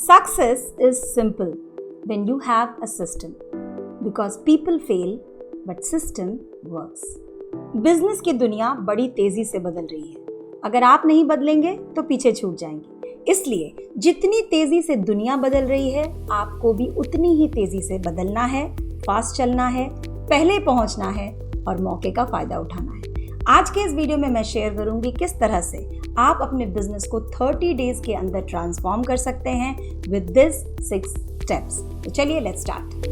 Success is simple when you have a system because people fail but system works. Business की दुनिया बड़ी तेजी से बदल रही है. अगर आप नहीं बदलेंगे तो पीछे छूट जाएंगे. इसलिए जितनी तेजी से दुनिया बदल रही है आपको भी उतनी ही तेजी से बदलना है, फास्ट चलना है, पहले पहुंचना है और मौके का फायदा उठाना है. आज के इस वीडियो में मैं शेयर करूंगी किस तरह से आप अपने बिजनेस को 30 डेज के अंदर ट्रांसफॉर्म कर सकते हैं विद दिस 6 स्टेप्स. तो चलिए let's start.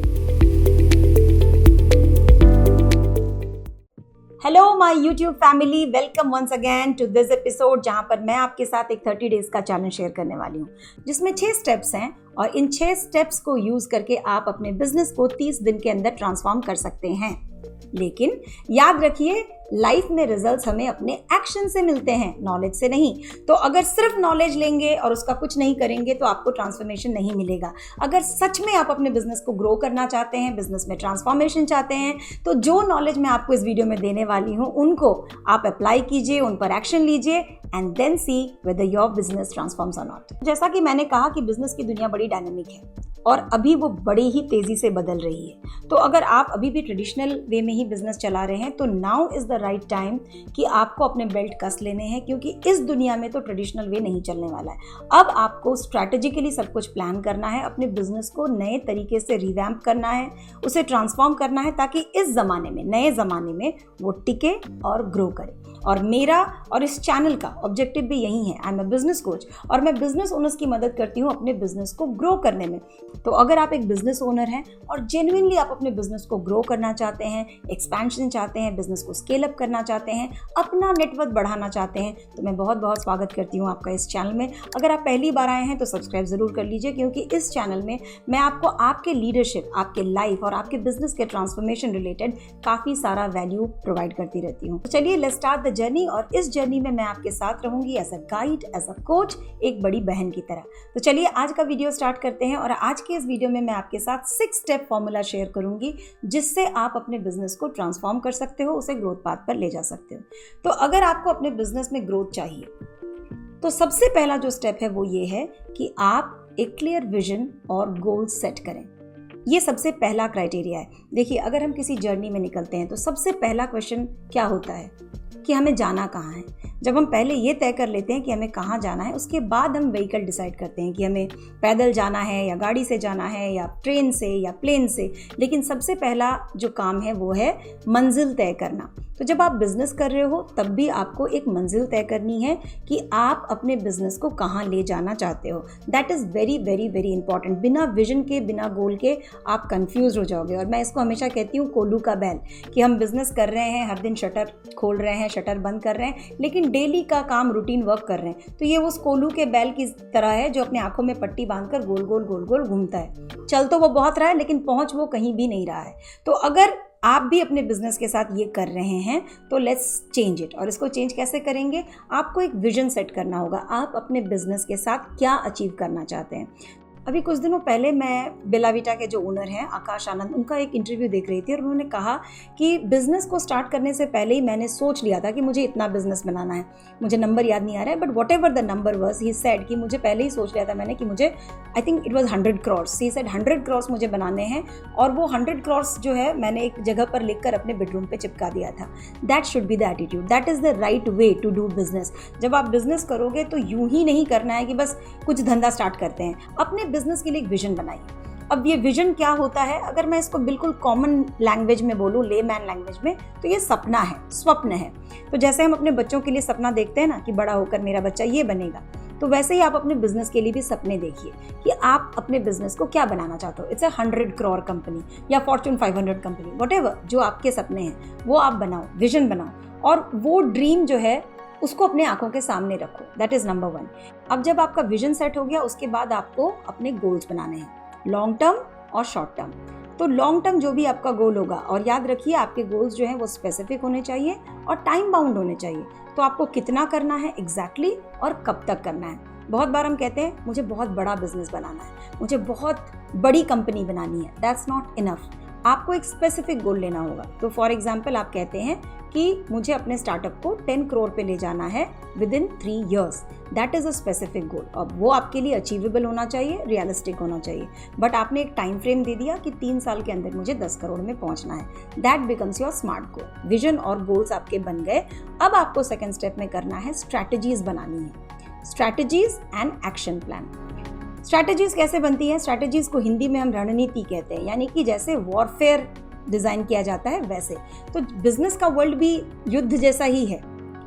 Hello my YouTube family, welcome once again to this episode, जहां पर मैं आपके साथ एक 30 डेज का चैलेंज शेयर करने वाली हूं जिसमें 6 स्टेप्स हैं और इन 6 स्टेप्स को यूज करके आप अपने बिजनेस को 30 दिन के अंदर ट्रांसफॉर्म कर सकते हैं. लेकिन याद रखिए, लाइफ में रिजल्ट्स हमें अपने एक्शन से मिलते हैं, नॉलेज से नहीं. तो अगर सिर्फ नॉलेज लेंगे और उसका कुछ नहीं करेंगे तो आपको ट्रांसफॉर्मेशन नहीं मिलेगा. अगर सच में आप अपने बिजनेस को ग्रो करना चाहते हैं, बिजनेस में ट्रांसफॉर्मेशन चाहते हैं, तो जो नॉलेज मैं आपको इस वीडियो में देने वाली हूं उनको आप अप्लाई कीजिए, उन पर एक्शन लीजिए and then see whether your business transforms और नॉट. जैसा कि मैंने कहा कि बिजनेस की दुनिया बड़ी डायनेमिक है और अभी वो बड़ी ही तेजी से बदल रही है. तो अगर आप अभी भी ट्रेडिशनल वे में ही बिजनेस चला रहे हैं तो now is the right time कि आपको अपने बेल्ट कस लेने हैं, क्योंकि इस दुनिया में तो ट्रेडिशनल वे नहीं चलने वाला है. अब आपको स्ट्रैटेजिकली सब कुछ प्लान करना है, अपने बिजनेस को नए तरीके से रिवैम्प करना है, उसे ट्रांसफॉर्म करना है ताकि इस ज़माने में, नए ज़माने में वो टिके और ग्रो करे. और मेरा और इस चैनल का ऑब्जेक्टिव भी यही है. I am a business coach और मैं बिजनेस ओनर्स की मदद करती हूँ अपने बिजनेस को ग्रो करने में. तो अगर आप एक बिजनेस ओनर हैं और जेन्युइनली आप अपने बिजनेस को ग्रो करना चाहते हैं, एक्सपेंशन चाहते हैं, बिजनेस को स्केल अप करना चाहते हैं, अपना नेटवर्क बढ़ाना चाहते हैं, तो मैं बहुत बहुत स्वागत करती हूँ आपका इस चैनल में. अगर आप पहली बार आए हैं तो सब्सक्राइब ज़रूर कर लीजिए, क्योंकि इस चैनल में मैं आपको आपके लीडरशिप, आपके लाइफ और आपके बिजनेस के ट्रांसफॉर्मेशन रिलेटेड काफ़ी सारा वैल्यू प्रोवाइड करती रहती हूँ. तो चलिए लेट्स स्टार्ट द जर्नी. और इस जर्नी में मैं आपके साथ रहूंगी as a guide, as a coach, एक बड़ी बहन की तरह. तो चलिए आज का वीडियो स्टार्ट करते हैं. और आज के इस वीडियो में मैं आपके साथ 6 स्टेप फॉर्मूला शेयर करूंगी जिससे आप अपने बिजनेस को ट्रांसफॉर्म कर सकते हो, उसे ग्रोथ पाथ पर ले जा सकते हो. तो अगर आपको अपने बिजनेस में ग्रोथ चाहिए तो सबसे पहला जो स्टेप है वो ये है कि आप एक क्लियर विजन और गोल सेट करें. ये सबसे पहला क्राइटेरिया है. देखिए, अगर हम किसी जर्नी में निकलते हैं तो सबसे पहला क्वेश्चन क्या होता है कि हमें जाना कहाँ है. जब हम पहले ये तय कर लेते हैं कि हमें कहाँ जाना है, उसके बाद हम व्हीकल डिसाइड करते हैं कि हमें पैदल जाना है या गाड़ी से जाना है या ट्रेन से या प्लेन से. लेकिन सबसे पहला जो काम है वो है मंजिल तय करना. तो जब आप बिजनेस कर रहे हो तब भी आपको एक मंजिल तय करनी है कि आप अपने बिजनेस को कहाँ ले जाना चाहते हो. That is very very very important. बिना विजन के, बिना गोल के आप कंफ्यूज हो जाओगे. और मैं इसको हमेशा कहती हूँ कोल्लू का बैल, कि हम बिजनेस कर रहे हैं, हर दिन शटर खोल रहे हैं, शटर बंद कर रहे हैं, लेकिन डेली का काम, रूटीन वर्क कर रहे हैं. तो ये उस कोल्लू के बैल की तरह है जो अपने आंखों में पट्टी बांधकर गोल गोल गोल गोल घूमता है. चल तो वो बहुत रहा है लेकिन पहुंच वो कहीं भी नहीं रहा है. तो अगर आप भी अपने बिजनेस के साथ ये कर रहे हैं तो लेट्स चेंज इट. और इसको चेंज कैसे करेंगे? आपको एक विजन सेट करना होगा. आप अपने बिजनेस के साथ क्या अचीव करना चाहते हैं. अभी कुछ दिनों पहले मैं बेला वीटा के जो ओनर हैं आकाश आनंद, उनका एक इंटरव्यू देख रही थी और उन्होंने कहा कि बिज़नेस को स्टार्ट करने से पहले ही मैंने सोच लिया था कि मुझे इतना बिजनेस बनाना है. मुझे नंबर याद नहीं आ रहा है, but what ever the number was, he said कि मुझे पहले ही सोच लिया था मैंने कि मुझे, I think it was 100 crores. He said 100 crores मुझे बनाने हैं. और वो 100 crores जो है मैंने एक जगह पर लिख कर अपने बेडरूम पर चिपका दिया था. That should be the attitude. That is the right way to do business. जब आप बिजनेस करोगे तो यूं ही नहीं करना है कि बस कुछ धंधा स्टार्ट करते हैं. अपने बिजनेस के लिए एक विजन बनाइए. अब ये विजन क्या होता है? अगर मैं इसको बिल्कुल कॉमन लैंग्वेज में बोलूँ, लेमैन लैंग्वेज में, तो ये सपना है, स्वप्न है. तो जैसे हम अपने बच्चों के लिए सपना देखते हैं ना कि बड़ा होकर मेरा बच्चा ये बनेगा, तो वैसे ही आप अपने बिजनेस के लिए भी सपने देखिए कि आप अपने बिजनेस को क्या बनाना चाहते हो. इट्स अ 100 crore कंपनी या फॉर्च्यून 500 कंपनी, व्हाटएवर जो आपके सपने हैं वो आप बनाओ, विजन बनाओ और वो ड्रीम जो है उसको अपने आंखों के सामने रखो. That is number 1. अब जब आपका विजन सेट हो गया उसके बाद आपको अपने गोल्स बनाने हैं, लॉन्ग टर्म और शॉर्ट टर्म. तो लॉन्ग टर्म जो भी आपका गोल होगा, और याद रखिए आपके गोल्स जो हैं वो स्पेसिफिक होने चाहिए और टाइम बाउंड होने चाहिए. तो आपको कितना करना है एग्जैक्टली और कब तक करना है. बहुत बार हम कहते हैं मुझे बहुत बड़ा बिजनेस बनाना है, मुझे बहुत बड़ी कंपनी बनानी है. That's not enough. आपको एक स्पेसिफिक गोल लेना होगा. तो फॉर एग्जाम्पल आप कहते हैं कि मुझे अपने स्टार्टअप को 10 करोड़ पे ले जाना है with in 3 years। That is a specific goal. अब वो आपके लिए अचीवेबल होना चाहिए, रियलिस्टिक होना चाहिए, बट आपने एक टाइम फ्रेम दे दिया कि 3 साल के अंदर मुझे 10 करोड़ में पहुंचना है। That becomes your smart goal. Vision और गोल्स आपके बन गए। अब आपको सेकेंड स्टेप में करना है स्ट्रैटेजीज बनानी है। Strategies and action plan. Strategies कैसे बनती हैं? स्ट्रैटेजीज को हिंदी में हम रणनीति कहते हैं, यानी कि जैसे वॉरफेयर डिज़ाइन किया जाता है वैसे। तो बिजनेस का वर्ल्ड भी युद्ध जैसा ही है,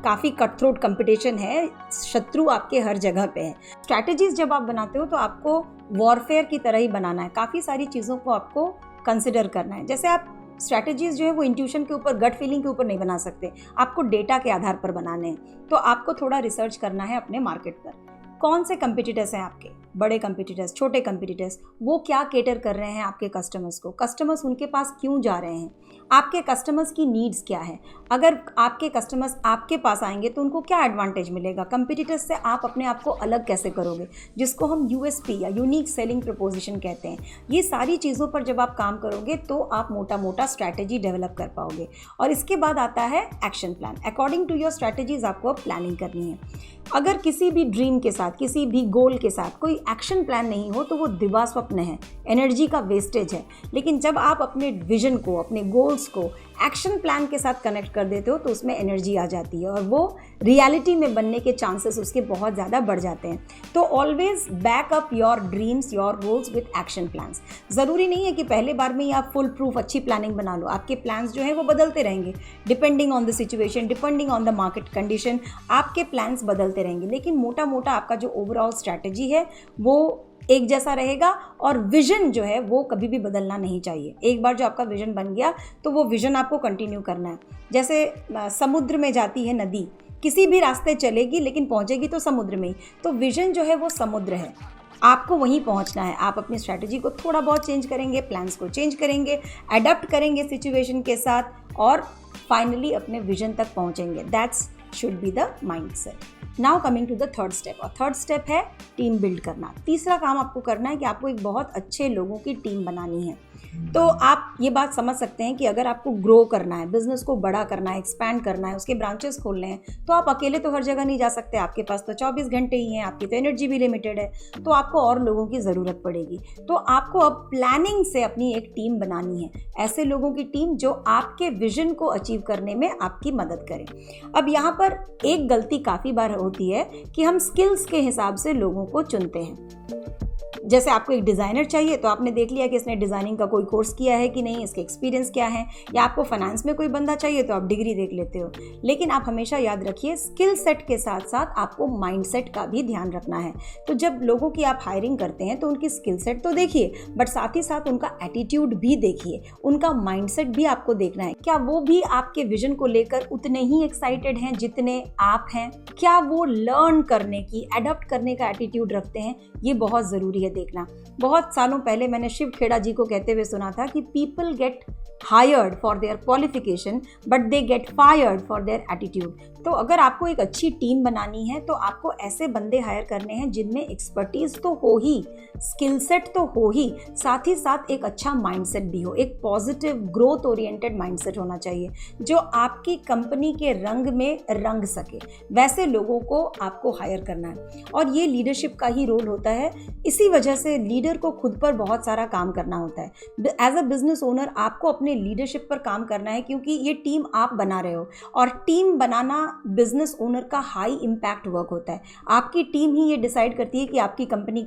काफ़ी कट थ्रोट कंपटीशन है, शत्रु आपके हर जगह पे है। स्ट्रैटेजीज जब आप बनाते हो तो आपको वॉरफेयर की तरह ही बनाना है। काफ़ी सारी चीज़ों को आपको कंसिडर करना है। जैसे आप स्ट्रैटेजीज जो है वो इंट्यूशन के ऊपर, गट फीलिंग के ऊपर नहीं बना सकते, आपको डेटा के आधार पर बनाने हैं। तो आपको थोड़ा रिसर्च करना है अपने मार्केट पर। कौन से कंपिटिटर्स हैं आपके, बड़े कंपिटिटर्स, छोटे कंपिटिटर्स, वो क्या केटर कर रहे हैं आपके कस्टमर्स को, कस्टमर्स उनके पास क्यों जा रहे हैं, आपके कस्टमर्स की नीड्स क्या है। अगर आपके कस्टमर्स आपके पास आएंगे तो उनको क्या एडवांटेज मिलेगा, कंपिटिटर्स से आप अपने आप को अलग कैसे करोगे, जिसको हम यूएसपी या यूनिक सेलिंग प्रपोजिशन कहते हैं। ये सारी चीज़ों पर जब आप काम करोगे तो आप मोटा मोटा स्ट्रैटेजी डेवलप कर पाओगे। और इसके बाद आता है action plan. According to your strategies आपको प्लानिंग करनी है। अगर किसी भी ड्रीम के साथ, किसी भी गोल के साथ कोई एक्शन प्लान नहीं हो तो वो दिवा स्वप्न है, एनर्जी का वेस्टेज है। लेकिन जब आप अपने विजन को, अपने गोल्स को एक्शन प्लान के साथ कनेक्ट कर देते हो तो उसमें एनर्जी आ जाती है और वो रियलिटी में बनने के चांसेस उसके बहुत ज़्यादा बढ़ जाते हैं। तो always back up your dreams, your goals with action plans. ज़रूरी नहीं है कि पहले बार में ही आप फुल प्रूफ अच्छी प्लानिंग बना लो। आपके प्लान्स जो है वो बदलते रहेंगे, depending on the situation, depending on the market condition, आपके प्लान्स बदलते रहेंगे। लेकिन मोटा मोटा आपका जो ओवरऑल स्ट्रैटेजी है वो एक जैसा रहेगा और विजन जो है वो कभी भी बदलना नहीं चाहिए। एक बार जो आपका विजन बन गया तो वो विजन आपको कंटिन्यू करना है। जैसे समुद्र में जाती है नदी, किसी भी रास्ते चलेगी लेकिन पहुंचेगी तो समुद्र में ही। तो विजन जो है वो समुद्र है, आपको वहीं पहुंचना है। आप अपनी स्ट्रैटेजी को थोड़ा बहुत चेंज करेंगे, प्लान्स को चेंज करेंगे, अडॉप्ट करेंगे सिचुएशन के साथ और फाइनली अपने विजन तक पहुंचेंगे। That's should be the mindset. Now coming to the third step. और थर्ड स्टेप है टीम बिल्ड करना। तीसरा काम आपको करना है कि आपको एक बहुत अच्छे लोगों की टीम बनानी है। तो आप ये बात समझ सकते हैं कि अगर आपको ग्रो करना है, बिजनेस को बड़ा करना है, एक्सपैंड करना है, उसके ब्रांचेस खोलने हैं, तो आप अकेले तो हर जगह नहीं जा सकते। आपके पास तो 24 घंटे ही हैं, आपकी तो एनर्जी भी लिमिटेड है, तो आपको और लोगों की ज़रूरत पड़ेगी। तो आपको अब प्लानिंग से अपनी एक टीम बनानी है, ऐसे लोगों की टीम जो आपके विजन को अचीव करने में आपकी मदद करें। अब यहाँ पर एक गलती काफ़ी बार होती है कि हम स्किल्स के हिसाब से लोगों को चुनते हैं। जैसे आपको एक डिज़ाइनर चाहिए तो आपने देख लिया कि इसने डिज़ाइनिंग का कोई कोर्स किया है कि नहीं, इसके एक्सपीरियंस क्या है, या आपको फाइनेंस में कोई बंदा चाहिए तो आप डिग्री देख लेते हो। लेकिन आप हमेशा याद रखिए स्किल सेट के साथ साथ आपको माइंडसेट का भी ध्यान रखना है। तो जब लोगों की आप हायरिंग करते हैं तो उनकी स्किल सेट तो देखिए, बट साथ ही साथ उनका एटीट्यूड भी देखिए, उनका माइंडसेट भी आपको देखना है। क्या वो भी आपके विजन को लेकर उतने ही एक्साइटेड हैं जितने आप हैं? क्या वो लर्न करने की, अडॉप्ट करने का एटीट्यूड रखते हैं? ये बहुत ज़रूरी है देखना। बहुत सालों पहले मैंने शिव खेड़ा जी को कहते हुए सुना था कि people get hired for their qualification but they get fired for their attitude. तो अगर आपको एक अच्छी टीम बनानी है तो आपको ऐसे बंदे हायर करने हैं जिनमें एक्सपर्टीज तो हो ही, स्किल सेट तो हो ही, साथ ही साथ एक अच्छा माइंडसेट भी हो, एक पॉजिटिव ग्रोथ ओरिएंटेड माइंडसेट होना चाहिए जो आपकी कंपनी के रंग में रंग सके। वैसे लोगों को आपको हायर करना है और ये लीडरशिप का ही रोल होता है। इसी वजह से लीडर को खुद पर बहुत सारा काम करना होता है। एज अ बिजनेस ओनर आपको अपने लीडरशिप पर काम करना है, क्योंकि ये टीम आप बना रहे हो और टीम बनाना बिजनेस ओनर का हाई इम्पैक्ट वर्क होता है। आपकी टीम ही ये डिसाइड करती है कि आपकी कंपनी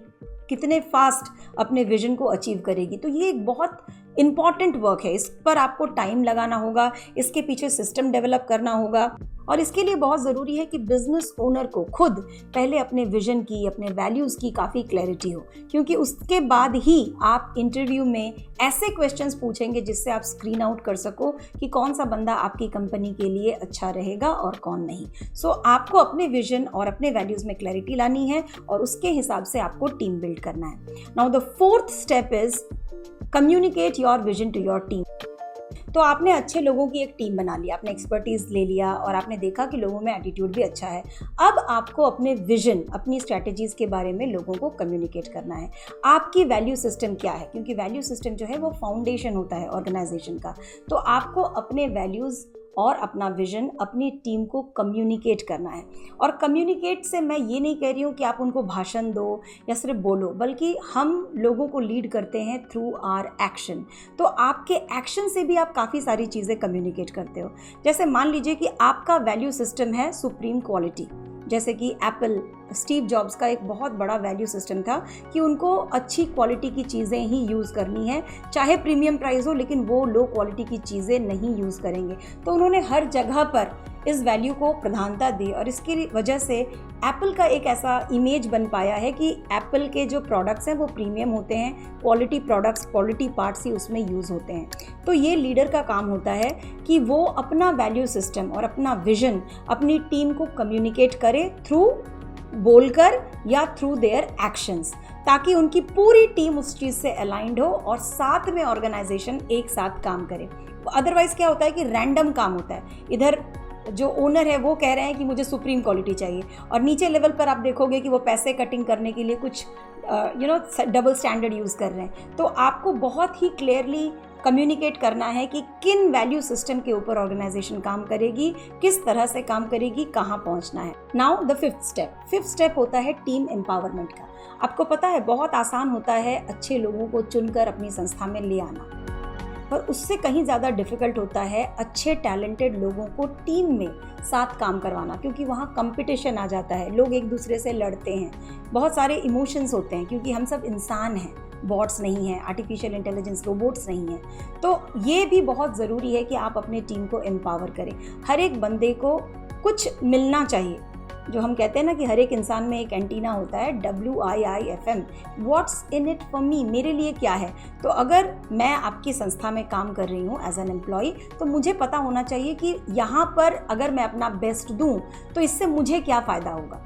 कितने फास्ट अपने विजन को अचीव करेगी। तो ये एक बहुत इम्पॉर्टेंट वर्क है, इस पर आपको टाइम लगाना होगा, इसके पीछे सिस्टम डेवलप करना होगा और इसके लिए बहुत ज़रूरी है कि बिजनेस ओनर को खुद पहले अपने विजन की, अपने वैल्यूज़ की काफ़ी क्लैरिटी हो, क्योंकि उसके बाद ही आप इंटरव्यू में ऐसे क्वेश्चंस पूछेंगे जिससे आप स्क्रीन आउट कर सको कि कौन सा बंदा आपकी कंपनी के लिए अच्छा रहेगा और कौन नहीं। सो आपको अपने विजन और अपने वैल्यूज़ में क्लैरिटी लानी है और उसके हिसाब से आपको टीम बिल्ड करना है। Now the fourth step is communicate your vision to your team. तो आपने अच्छे लोगों की एक टीम बना लिया, आपने एक्सपर्टीज़ ले लिया और आपने देखा कि लोगों में एटीट्यूड भी अच्छा है। अब आपको अपने विजन, अपनी स्ट्रैटेजीज़ के बारे में लोगों को कम्युनिकेट करना है। आपकी वैल्यू सिस्टम क्या है, क्योंकि वैल्यू सिस्टम जो है वो फाउंडेशन होता है ऑर्गेनाइजेशन का। तो आपको अपने वैल्यूज़ और अपना विजन अपनी टीम को कम्युनिकेट करना है। और कम्युनिकेट से मैं ये नहीं कह रही हूँ कि आप उनको भाषण दो या सिर्फ बोलो, बल्कि हम लोगों को लीड करते हैं थ्रू आवर एक्शन। तो आपके एक्शन से भी आप काफ़ी सारी चीज़ें कम्युनिकेट करते हो। जैसे मान लीजिए कि आपका वैल्यू सिस्टम है सुप्रीम क्वालिटी, जैसे कि एप्पल, स्टीव जॉब्स का एक बहुत बड़ा वैल्यू सिस्टम था कि उनको अच्छी क्वालिटी की चीज़ें ही यूज़ करनी है, चाहे प्रीमियम प्राइस हो, लेकिन वो लो क्वालिटी की चीज़ें नहीं यूज़ करेंगे। तो उन्होंने हर जगह पर इस वैल्यू को प्रधानता दी और इसकी वजह से एप्पल का एक ऐसा इमेज बन पाया है कि एप्पल के जो प्रोडक्ट्स हैं वो प्रीमियम होते हैं, क्वालिटी प्रोडक्ट्स, क्वालिटी पार्ट्स ही उसमें यूज़ होते हैं। तो ये लीडर का काम होता है कि वो अपना वैल्यू सिस्टम और अपना विजन अपनी टीम को कम्युनिकेट करे थ्रू बोलकर या थ्रू देयर एक्शंस, ताकि उनकी पूरी टीम उस चीज़ से अलाइंड हो और साथ में ऑर्गेनाइजेशन एक साथ काम करे। अदरवाइज़ क्या होता है कि रैंडम काम होता है, इधर जो ओनर है वो कह रहे हैं कि मुझे सुप्रीम क्वालिटी चाहिए और नीचे लेवल पर आप देखोगे कि वो पैसे कटिंग करने के लिए कुछ डबल स्टैंडर्ड यूज़ कर रहे हैं। तो आपको बहुत ही क्लियरली कम्युनिकेट करना है कि किन वैल्यू सिस्टम के ऊपर ऑर्गेनाइजेशन काम करेगी, किस तरह से काम करेगी, कहाँ पहुँचना है। नाउ द फिफ्थ स्टेप होता है टीम एम्पावरमेंट का। आपको पता है बहुत आसान होता है अच्छे लोगों को चुनकर अपनी संस्था में ले आना, पर उससे कहीं ज़्यादा डिफ़िकल्ट होता है अच्छे टैलेंटेड लोगों को टीम में साथ काम करवाना, क्योंकि वहाँ कंपटीशन आ जाता है, लोग एक दूसरे से लड़ते हैं, बहुत सारे इमोशंस होते हैं, क्योंकि हम सब इंसान हैं, बॉट्स नहीं हैं, आर्टिफिशियल इंटेलिजेंस रोबोट्स नहीं हैं। तो ये भी बहुत ज़रूरी है कि आप अपने टीम को एम्पावर करें। हर एक बंदे को कुछ मिलना चाहिए, जो हम कहते हैं ना कि हर एक इंसान में एक एंटीना होता है, WIIFM, what's in it for me, मेरे लिए क्या है। तो अगर मैं आपकी संस्था में काम कर रही हूँ एज एन एम्प्लॉय, तो मुझे पता होना चाहिए कि यहाँ पर अगर मैं अपना बेस्ट दूँ तो इससे मुझे क्या फ़ायदा होगा।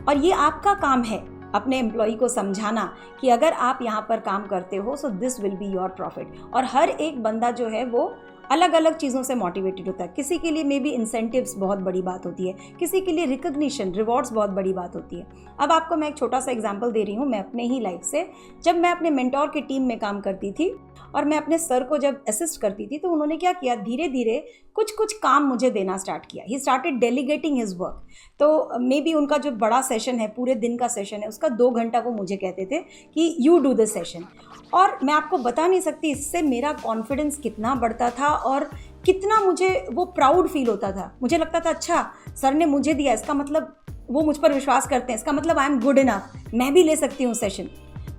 और ये आपका काम है अपने एम्प्लॉय को समझाना कि अगर आप यहाँ पर काम करते हो so this will be your profit. और हर एक बंदा जो है वो अलग अलग चीज़ों से मोटिवेटेड होता है। किसी के लिए मे बी इंसेंटिव्स बहुत बड़ी बात होती है, किसी के लिए रिकग्निशन, रिवॉर्ड्स बहुत बड़ी बात होती है। अब आपको मैं एक छोटा सा एग्जांपल दे रही हूँ मैं अपने ही लाइफ से। जब मैं अपने मेंटोर की टीम में काम करती थी और मैं अपने सर को जब असिस्ट करती थी, तो उन्होंने क्या किया, धीरे धीरे कुछ कुछ काम मुझे देना स्टार्ट किया। He started delegating his work. तो मे बी उनका जो बड़ा सेशन है, पूरे दिन का सेशन है, उसका 2 घंटा वो मुझे कहते थे कि यू डू दिस सेशन। और मैं आपको बता नहीं सकती इससे मेरा कॉन्फिडेंस कितना बढ़ता था और कितना मुझे वो प्राउड फील होता था। मुझे लगता था अच्छा सर ने मुझे दिया, इसका मतलब वो मुझ पर विश्वास करते हैं, इसका मतलब आई एम गुड इनफ, मैं भी ले सकती हूँ सेशन।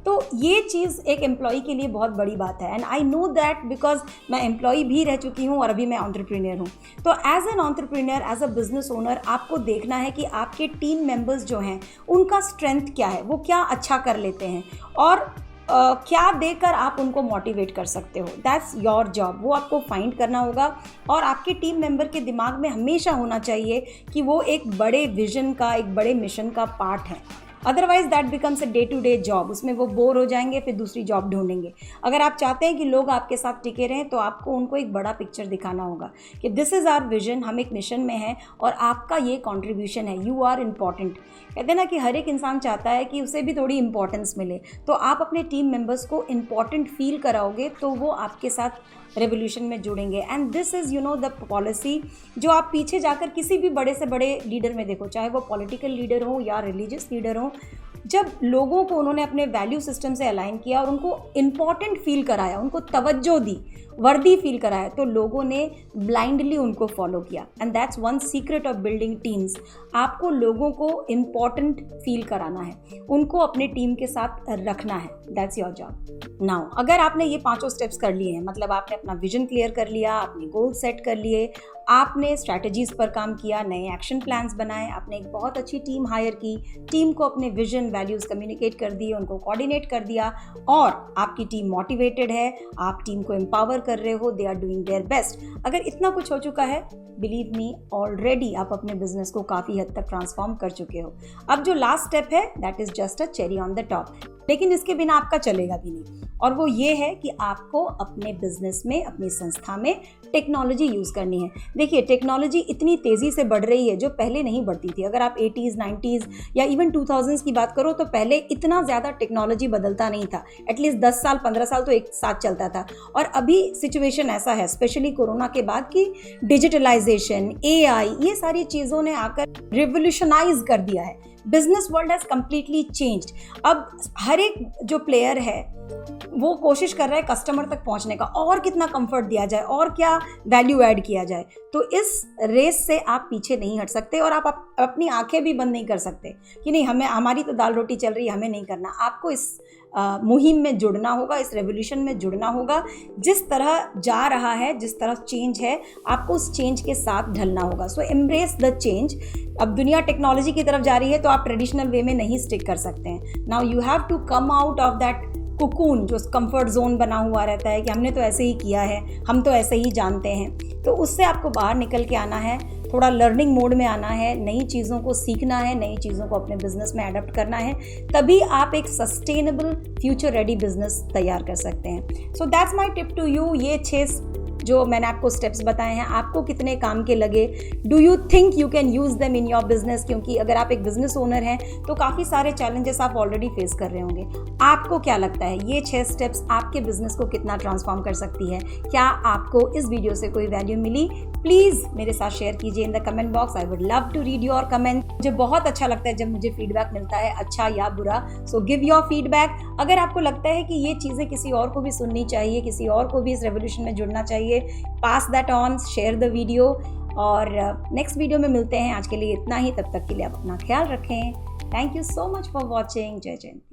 तो ये चीज़ एक एम्प्लॉय के लिए बहुत बड़ी बात है। And I know that because मैं एम्प्लॉय भी रह चुकी हूँ और अभी मैं एंटरप्रेन्योर हूँ। तो as an entrepreneur, as a business owner, आपको देखना है कि आपके टीम मेंबर्स जो हैं उनका स्ट्रेंथ क्या है, वो क्या अच्छा कर लेते हैं और क्या देकर आप उनको मोटिवेट कर सकते हो। That's your job. वो आपको फाइंड करना होगा और आपके टीम मेंबर के दिमाग में हमेशा होना चाहिए कि वो एक बड़े विजन का, एक बड़े मिशन का पार्ट है। Otherwise that becomes a day to day job. उसमें वो बोर हो जाएंगे, फिर दूसरी जॉब ढूंढेंगे। अगर आप चाहते हैं कि लोग आपके साथ टिके रहें तो आपको उनको एक बड़ा पिक्चर दिखाना होगा कि दिस इज़ आवर विजन, हम एक मिशन में हैं और आपका ये कंट्रीब्यूशन है, यू आर इम्पॉर्टेंट। कहते हैं ना कि हर एक इंसान चाहता है कि उसे भी थोड़ी इंपॉर्टेंस मिले। तो आप अपने टीम मेंबर्स को इम्पॉर्टेंट फील कराओगे तो वो आपके साथ रेवोल्यूशन में जुड़ेंगे। And this is the policy जो आप पीछे जाकर किसी भी बड़े से बड़े लीडर में देखो, चाहे वो पॉलिटिकल लीडर हो या रिलीजियस लीडर हो, जब लोगों को उन्होंने अपने वैल्यू सिस्टम से अलाइन किया और उनको इम्पॉर्टेंट फील कराया, उनको तवज्जो दी, वर्दी फील कराया, तो लोगों ने ब्लाइंडली उनको फॉलो किया। And that's one secret of building teams. आपको लोगों को इम्पॉर्टेंट फील कराना है, उनको अपने टीम के साथ रखना है। That's your job. नाउ अगर आपने ये 5 स्टेप्स कर लिए हैं, मतलब आपने अपना विजन क्लियर कर लिया, आपने गोल सेट कर लिए, आपने स्ट्रैटेजीज पर काम किया, नए एक्शन प्लान्स बनाए, आपने एक बहुत अच्छी टीम हायर की, टीम को अपने विजन वैल्यूज़ कम्युनिकेट कर दिए, उनको कोऑर्डिनेट कर दिया और आपकी टीम मोटिवेटेड है, आप टीम को एम्पावर कर रहे हो, they are doing their best. अगर इतना कुछ हो चुका है, बिलीव मी ऑलरेडी आप अपने बिजनेस को काफ़ी हद तक ट्रांसफॉर्म कर चुके हो। अब जो लास्ट स्टेप है that is just a cherry on the top, लेकिन इसके बिना आपका चलेगा भी नहीं। और वो ये है कि आपको अपने बिजनेस में, अपनी संस्था में टेक्नोलॉजी यूज़ करनी है। देखिए, टेक्नोलॉजी इतनी तेज़ी से बढ़ रही है जो पहले नहीं बढ़ती थी। अगर आप 80s 90s या इवन 2000s की बात करो तो पहले इतना ज़्यादा टेक्नोलॉजी बदलता नहीं था। एटलीस्ट 10 साल 15 साल तो एक साथ चलता था। और अभी सिचुएशन ऐसा है, स्पेशली कोरोना के बाद, कि डिजिटलाइजेशन, AI, ये सारी चीज़ों ने आकर रिवोल्यूशनाइज कर दिया है। Business world has completely changed. अब हर एक जो प्लेयर है वो कोशिश कर रहा है कस्टमर तक पहुंचने का, और कितना कंफर्ट दिया जाए और क्या वैल्यू ऐड किया जाए। तो इस रेस से आप पीछे नहीं हट सकते और आप अपनी आंखें भी बंद नहीं कर सकते कि नहीं, हमारी तो दाल रोटी चल रही है, हमें नहीं करना। आपको इस मुहिम में जुड़ना होगा, इस रेवोल्यूशन में जुड़ना होगा। जिस तरह जा रहा है, जिस तरह चेंज है, आपको उस चेंज के साथ ढलना होगा। सो एम्ब्रेस द चेंज। अब दुनिया टेक्नोलॉजी की तरफ जा रही है तो आप ट्रेडिशनल वे में नहीं स्टिक कर सकते हैं। Now you have to come out of that cocoon, जो कंफर्ट जोन बना हुआ रहता है कि हमने तो ऐसे ही किया है, हम तो ऐसे ही जानते हैं। तो उससे आपको बाहर निकल के आना है, थोड़ा लर्निंग मोड में आना है, नई चीज़ों को सीखना है, नई चीज़ों को अपने बिजनेस में अडॉप्ट करना है। तभी आप एक सस्टेनेबल फ्यूचर रेडी बिजनेस तैयार कर सकते हैं। So that's my tip to you. ये 6 जो मैंने आपको स्टेप्स बताए हैं, आपको कितने काम के लगे? Do you think you can use them in your business? क्योंकि अगर आप एक बिजनेस ओनर हैं तो काफ़ी सारे चैलेंजेस आप ऑलरेडी फेस कर रहे होंगे। आपको क्या लगता है ये 6 स्टेप्स आपके बिजनेस को कितना ट्रांसफॉर्म कर सकती है? क्या आपको इस वीडियो से कोई वैल्यू मिली? प्लीज़ मेरे साथ शेयर कीजिए in the comment box. I would love to read your comment. मुझे बहुत अच्छा लगता है जब मुझे फीडबैक मिलता है, अच्छा या बुरा। So give your feedback. अगर आपको लगता है कि ये चीज़ें किसी और को भी सुननी चाहिए, किसी और को भी इस रेवोल्यूशन में जुड़ना चाहिए, pass that on, share the video. और नेक्स्ट वीडियो में मिलते हैं। आज के लिए इतना ही। तब तक के लिए आप अपना ख्याल रखें। Thank you so much for watching. जय जय।